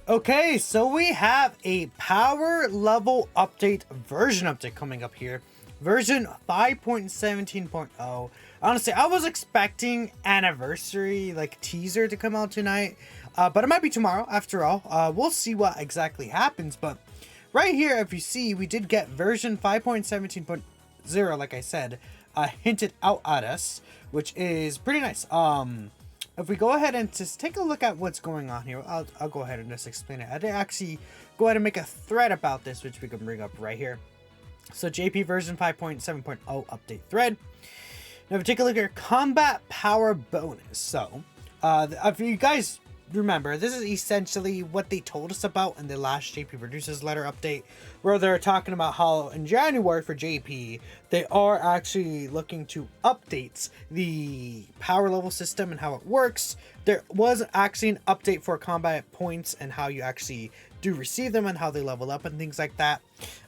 Okay, so we have a power level update version update coming up here. Version 5.17.0. Honestly, I was expecting anniversary like teaser to come out tonight. But it might be tomorrow after all. We'll see what exactly happens. But right here, if you see, we did get version 5.17.0, like I said, hinted out at us, which is pretty nice. If we go ahead and just take a look at what's going on here, I'll go ahead and just explain it. I did actually go ahead and make a thread about this, which we can bring up right here. So JP version 5.7.0 update thread. Now, if we take a look at combat power bonus. So, if you guys remember, this is essentially what they told us about in the last JP Producers letter update, where they're talking about how in January for JP, they are actually looking to update the power level system and how it works. There was actually an update for combat points and how you actually do receive them and how they level up and things like that.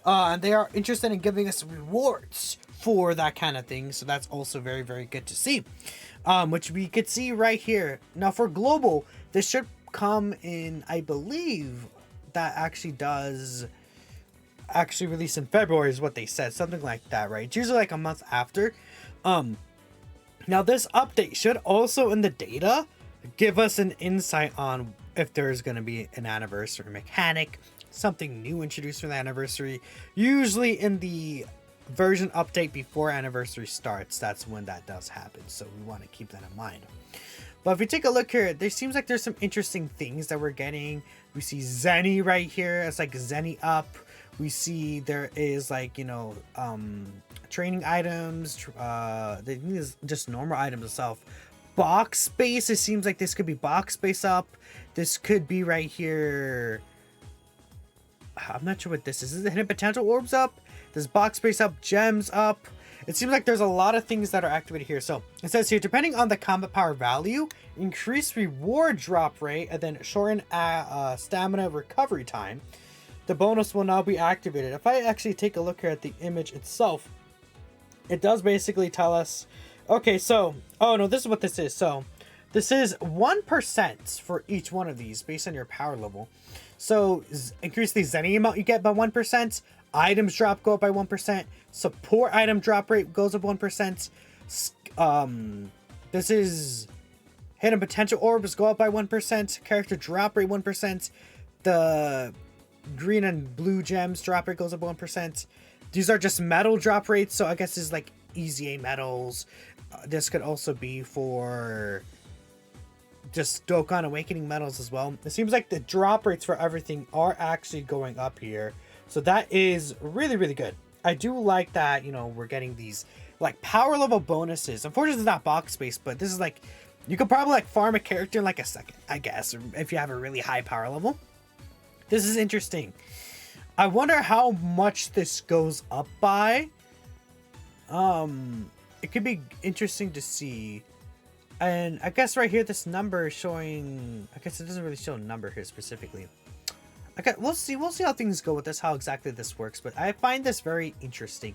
And they are interested in giving us rewards for that kind of thing. So that's also very, very good to see. Which we could see right here. Now for global, this should come in, I believe, that actually does actually release in February is what they said. Something like that, right? It's usually like a month after. Now this update should also in the data give us an insight on if there's going to be an anniversary mechanic, something new introduced for the anniversary. Usually in the version update before anniversary starts, that's when that does happen. So we want to keep that in mind. But if we take a look here, there seems like there's some interesting things that we're getting. We see Zenny right here. It's like Zenny up. We see there is like, you know, training items. This is just normal items itself. Box space. It seems like this could be box space up. This could be right here. I'm not sure what this is. Is it hidden potential orbs up? There's box space up, gems up. It seems like there's a lot of things that are activated here. So it says here, depending on the combat power value, increase reward drop rate, and then shorten stamina recovery time. The bonus will now be activated. If I actually take a look here at the image itself, it does basically tell us, okay, so, oh no, this is what this is. So this is 1% for each one of these based on your power level. So increase the Zenny amount you get by 1%. Items drop go up by 1%. Support item drop rate goes up 1%. This is hidden potential orbs go up by 1%. Character drop rate 1%. The green and blue gems drop rate goes up 1%. These are just metal drop rates, so I guess this is like easy A metals. This could also be for just Dokkan Awakening metals as well. It seems like the drop rates for everything are actually going up here. So that is really, really good. I do like that, you know, we're getting these like power level bonuses. Unfortunately, it's not box space, but this is like, you could probably like farm a character in like a second, I guess, if you have a really high power level. This is interesting. I wonder how much this goes up by. It could be interesting to see. And I guess right here, this number is showing, I guess it doesn't really show a number here specifically. Okay, we'll see how things go with this, how exactly this works, but I find this very interesting.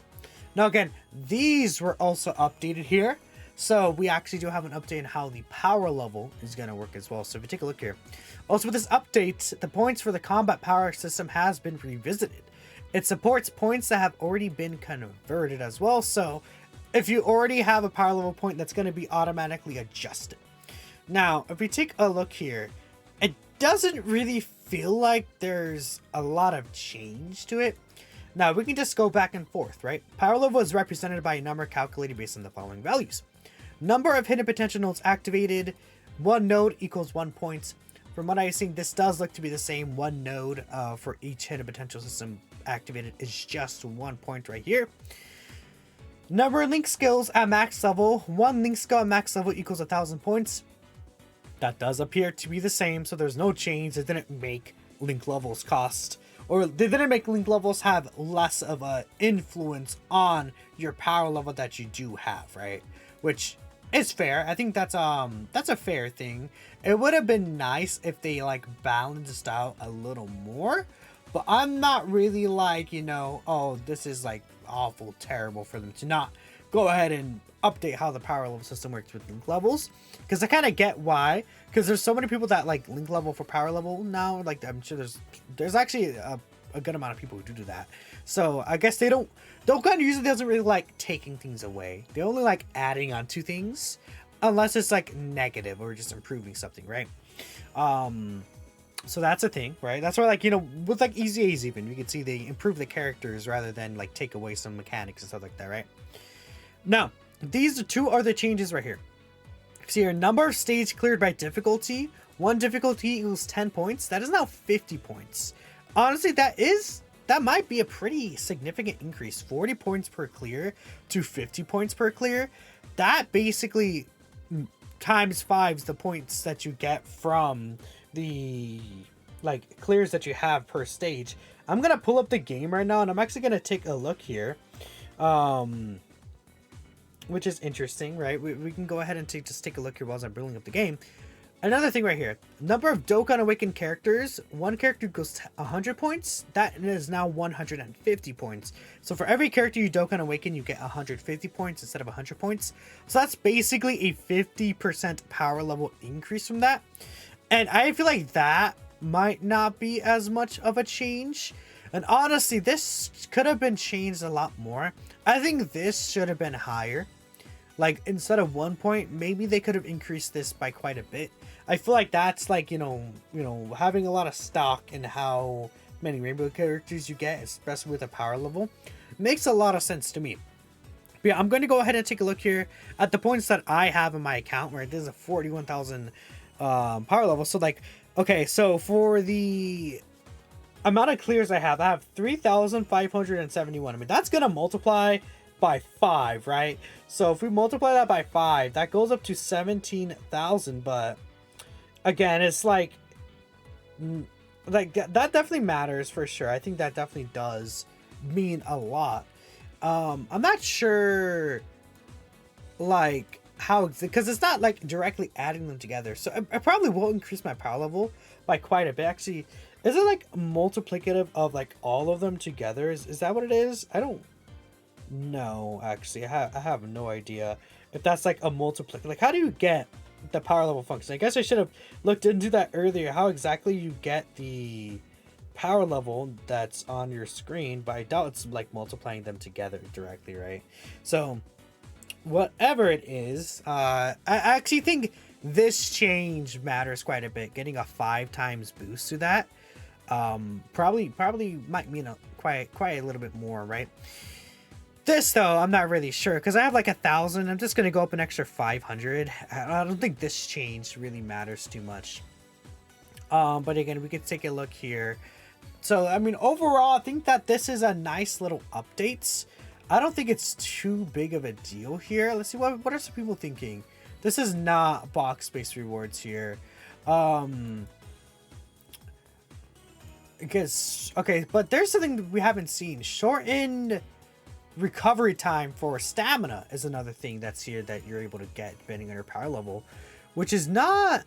Now again, these were also updated here. So we actually do have an update on how the power level is going to work as well. So if you take a look here. Also with this update, the points for the combat power system has been revisited. It supports points that have already been converted as well. So if you already have a power level point, that's going to be automatically adjusted. Now, if we take a look here, it doesn't really feel like there's a lot of change to it. Now, we can just go back and forth, right? Power level is represented by a number calculated based on the following values. Number of hidden potential nodes activated, 1 node equals 1 point. From what I've seen, this does look to be the same. 1 node for each hidden potential system activated is just 1 point right here. Number of link skills at max level. 1 link skill at max level equals 1,000 points. That does appear to be the same, so there's no change. It didn't make link levels cost, or they didn't make link levels have less of an influence on your power level that you do have, right? Which is fair. I think that's a fair thing. It would have been nice if they like balanced out a little more, but I'm not really like, you know, oh, this is like awful terrible for them to not go ahead and update how the power level system works with link levels, because I kind of get why, because there's so many people that like link level for power level now. Like I'm sure there's actually a good amount of people who do that. So I guess Dokkan usually doesn't really like taking things away. They only like adding on to things, unless it's like negative or just improving something, right? So that's a thing, right? That's why, like, you know, with like Easy A's even, you can see they improve the characters rather than like take away some mechanics and stuff like that, right? Now, these two are the changes right here. See your number of stage cleared by difficulty. One difficulty equals 10 points. That is now 50 points. Honestly, that might be a pretty significant increase. 40 points per clear to 50 points per clear. That basically times 5s the points that you get from the like clears that you have per stage. I'm gonna pull up the game right now, and I'm actually gonna take a look here, which is interesting, right? We can go ahead and just take a look here while I'm building up the game. Another thing right here, number of Dokkan Awakened characters. One character goes 100 points. That is now 150 points. So for every character you Dokkan Awaken, you get 150 points instead of 100 points. So that's basically a 50% power level increase from that. And I feel like that might not be as much of a change. And honestly, this could have been changed a lot more. I think this should have been higher. Like, instead of 1 point, maybe they could have increased this by quite a bit. I feel like that's like, you know, having a lot of stock in how many rainbow characters you get, especially with a power level, makes a lot of sense to me. But yeah, I'm going to go ahead and take a look here at the points that I have in my account, where this is a 41,000 power level. So like, okay, so for the amount of clears I have 3,571. I mean, that's gonna multiply by 5, right? So if we multiply that by 5, that goes up to 17,000. But again, it's like that definitely matters for sure. I think that definitely does mean a lot. I'm not sure like how, because it's not like directly adding them together, so I probably will increase my power level by quite a bit. Actually, is it like multiplicative of like all of them together? Is that what it is? I don't know, actually. I have no idea if that's like a multiplicative. Like, how do you get the power level function? I guess I should have looked into that earlier, how exactly you get the power level that's on your screen, but I doubt it's like multiplying them together directly, right? So whatever it is, I actually think this change matters quite a bit. Getting a 5 times boost to that probably might mean quite a little bit more, right? This though, I'm not really sure, because I have like 1,000. I'm just gonna go up an extra 500. I don't think this change really matters too much. But again, we can take a look here. So I mean, overall, I think that this is a nice little updates. I don't think it's too big of a deal here. Let's see, what are some people thinking? This is not box-based rewards here. Because, okay, but there's something that we haven't seen. Shortened recovery time for stamina is another thing that's here that you're able to get depending on your power level, which is not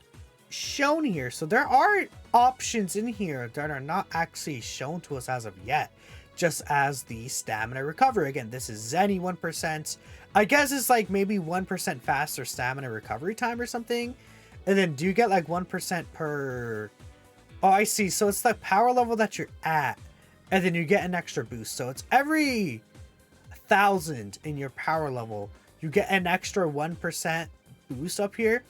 shown here. So there are options in here that are not actually shown to us as of yet, just as the stamina recovery. Again, this is Zenny 1%. I guess it's like maybe 1% faster stamina recovery time or something. And then do you get like 1% per... Oh, I see. So it's the power level that you're at, and then you get an extra boost. So it's every 1,000 in your power level, you get an extra 1% boost up here.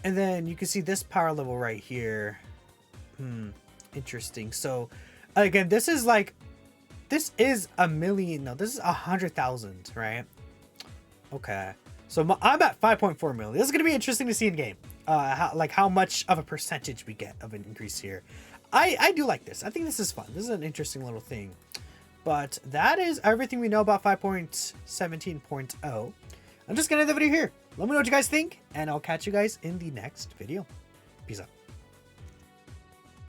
And then you can see this power level right here. Interesting. So again, this is like, this is a million. No, this is 100,000, right? Okay. So I'm at 5.4 million. This is going to be interesting to see in game. How much of a percentage we get of an increase here. I do like this. I think this is fun. This is an interesting little thing. But that is everything we know about 5.17.0. I'm just going to end the video here. Let me know what you guys think, and I'll catch you guys in the next video. Peace out.